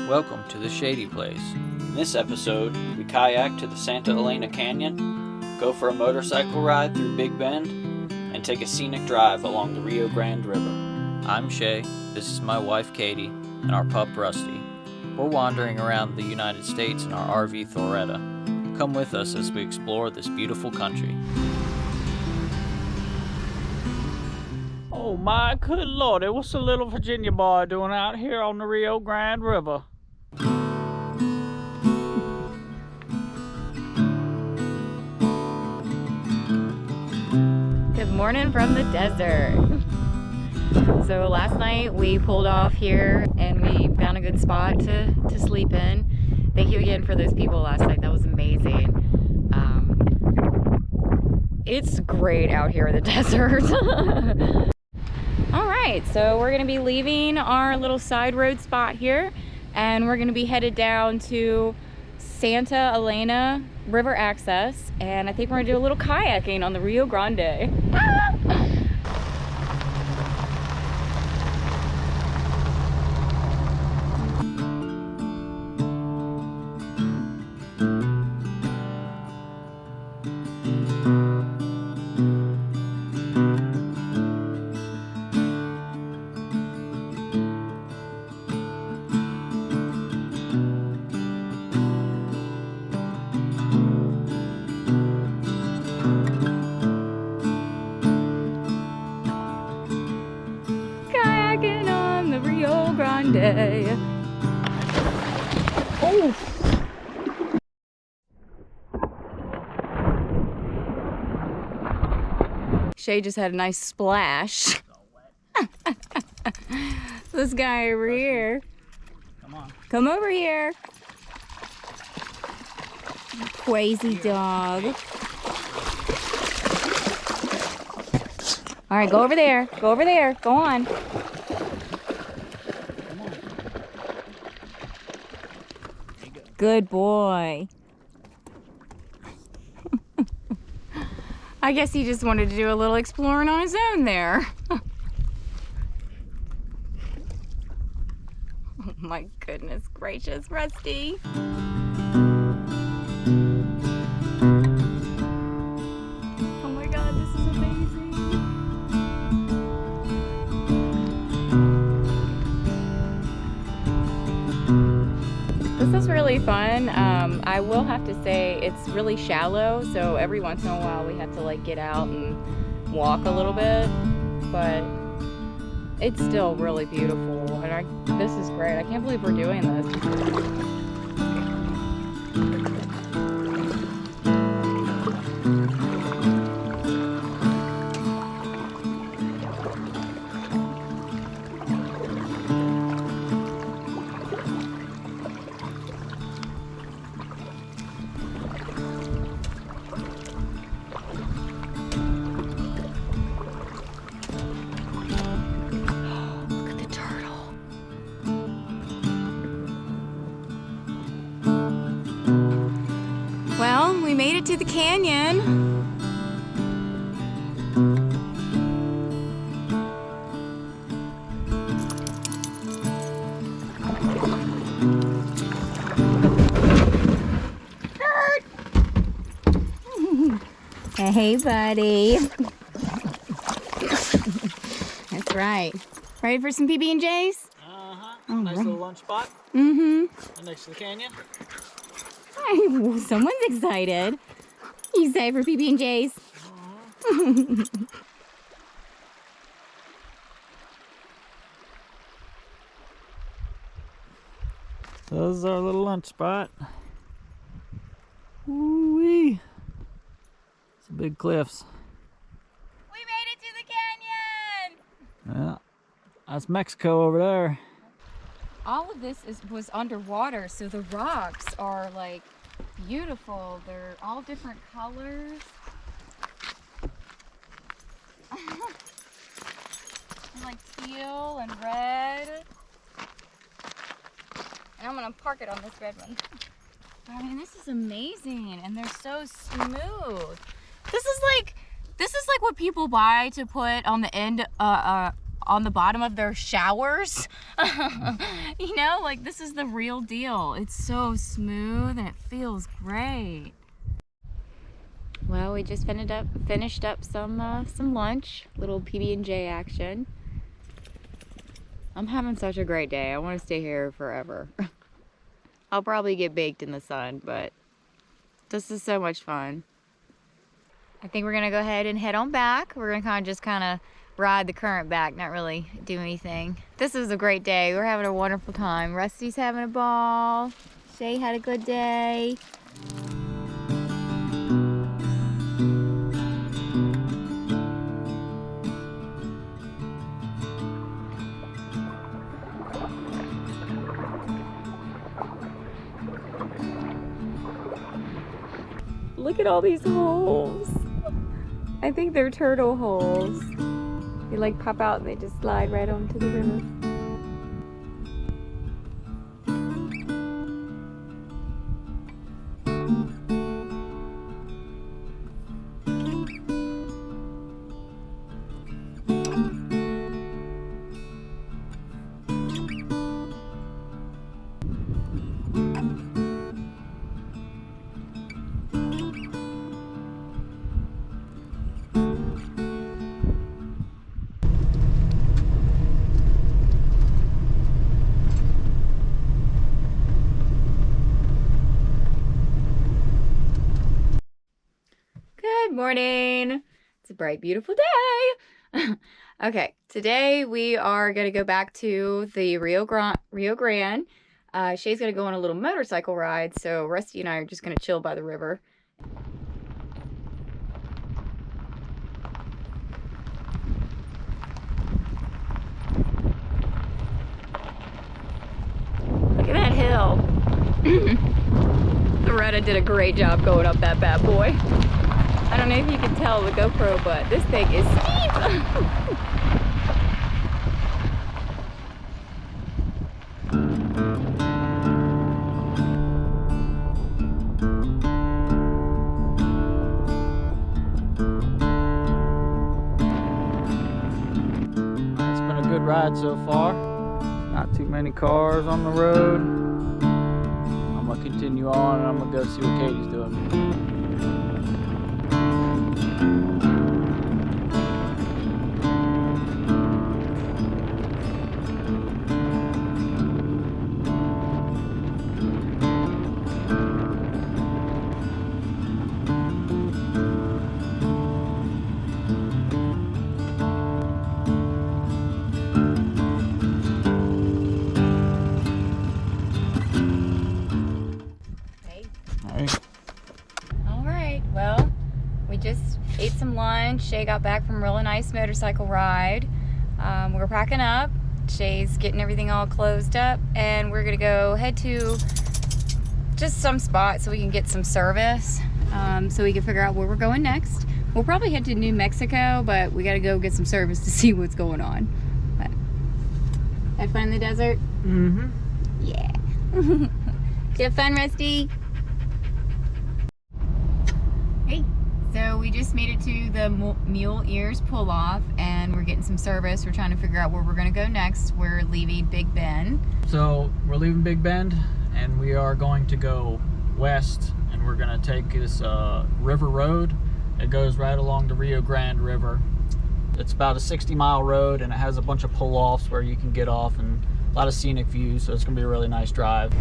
Welcome to the Shady place. In this episode, we kayak to the Santa Elane Canyon, go for a motorcycle ride through Big Bend, and take a scenic drive along the Rio Grande River. I'm Shea, this is my wife Katie, and our pup Rusty. We're wandering around the United States in our RV Thoretta. Come with us as we explore this beautiful country. Oh my good lordy, what's a little Virginia boy doing out here on the Rio Grande River? Good morning from the desert. So last night we pulled off here and we found a good spot to sleep in. Thank you again for those people last night, that was amazing. It's great out here in the desert. Alright, so we're going to be leaving our little side road spot here and we're going to be headed down to Santa Elane River access, and I think we're going to do a little kayaking on the Rio Grande. Rio Grande. Oh. Shea just had a nice splash. This guy over here. Come on. Come over here. Crazy dog. All right, go over there. Go over there. Go on. Good boy. I guess he just wanted to do a little exploring on his own there. Oh my goodness gracious, Rusty. Oh my God, this is amazing. This is really fun. I will have to say it's really shallow, so every once in a while we have to like get out and walk a little bit, but it's still really beautiful and this is great. I can't believe we're doing this. Well, we made it to the canyon. Hey, buddy. That's right. Ready for some PB&Js? Uh-huh. Nice little lunch spot. Mm-hmm. Next to the canyon. Someone's excited. You excited for PB&Js? So this is our little lunch spot. Ooh-wee. Some big cliffs. We made it to the canyon! Yeah. That's Mexico over there. All of this was underwater, so the rocks are like beautiful. They're all different colors. Like teal and red. And I'm gonna park it on this red one. I mean, this is amazing, and they're so smooth. This is like what people buy to put on the end on the bottom of their showers. You know, like this is the real deal. It's so smooth and it feels great. Well, we just finished up some lunch, little PB&J action. I'm having such a great day. I want to stay here forever. I'll probably get baked in the sun, but this is so much fun. I think we're gonna go ahead and head on back. We're gonna just kind of ride the current back, not really do anything. This is a great day. We're having a wonderful time. Rusty's having a ball. Shea had a good day. Look at all these holes. I think they're turtle holes. They like pop out and they just slide right onto the river. Good morning. It's a bright, beautiful day. Okay, today we are going to go back to the Rio Grande. Shea's going to go on a little motorcycle ride, so Rusty and I are just going to chill by the river. Look at that hill. Loretta did a great job going up that bad boy. I don't know if you can tell the GoPro, but this thing is steep. It's been a good ride so far. Not too many cars on the road. I'm gonna continue on and I'm gonna go see what Katie's doing. Well, we just ate some lunch. Shea got back from a really nice motorcycle ride. We're packing up. Shea's getting everything all closed up, and we're gonna go head to just some spot so we can get some service, so we can figure out where we're going next. We'll probably head to New Mexico, but we gotta go get some service to see what's going on. But, had fun in the desert? Mm-hmm. Yeah. Did you have fun, Rusty? Hey, so we just made it to the Mule Ears pull-off, and we're getting some service. We're trying to figure out where we're going to go next. We're leaving Big Bend. So we're leaving Big Bend, and we are going to go west, and we're going to take this river road. It goes right along the Rio Grande River. It's about a 60-mile road, and it has a bunch of pull-offs where you can get off and a lot of scenic views, so it's going to be a really nice drive.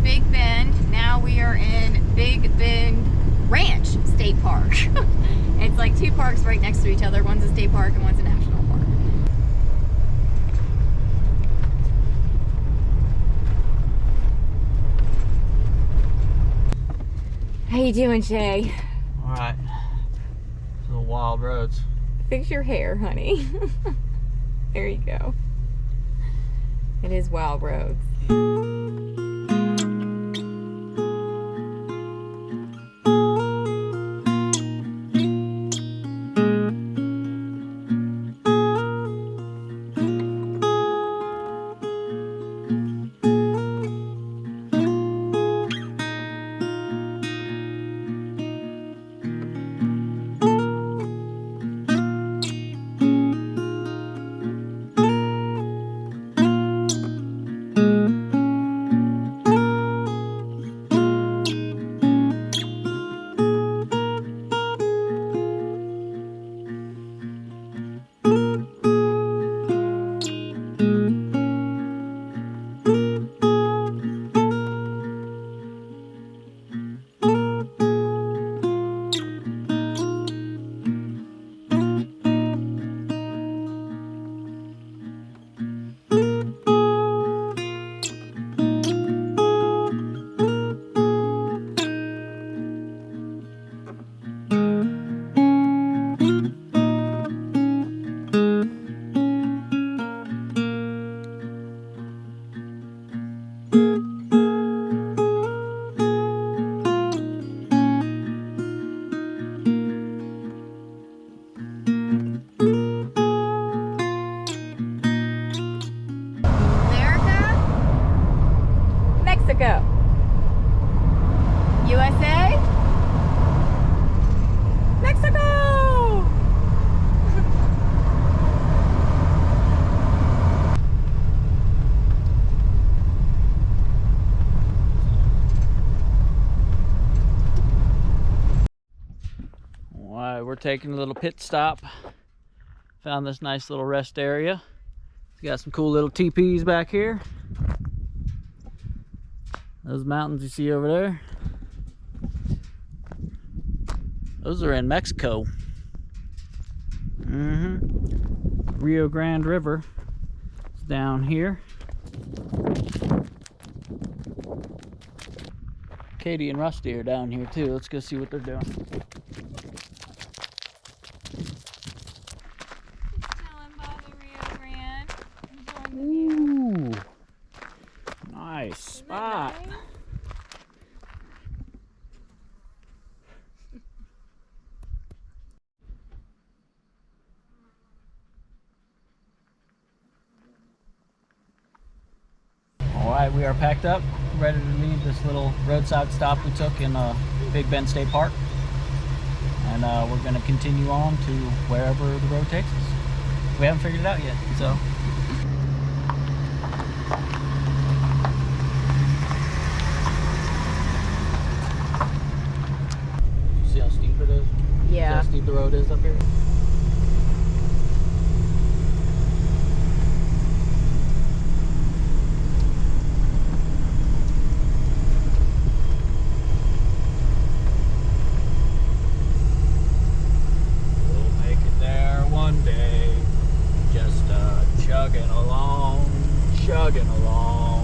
Big Bend. Now we are in Big Bend Ranch State Park. It's like two parks right next to each other. One's a state park and one's a national park. How you doing, Shea? All right. Little wild roads. Fix your hair, honey. There you go. It is wild roads. Mexico. USA. Mexico. Alright, we're taking a little pit stop. Found this nice little rest area. It's got some cool little teepees back here. Those mountains you see over there, those are in Mexico. Rio Grande River is down here. Katie and Rusty are down here too. Let's go see what they're doing. Ooh, nice spot. Nice? Alright, we are packed up, ready to leave this little roadside stop we took in Big Bend State Park. And we're going to continue on to wherever the road takes us. We haven't figured it out yet, so. See how steep it is? Yeah. See how steep the road is up here? Chugging along, chugging along.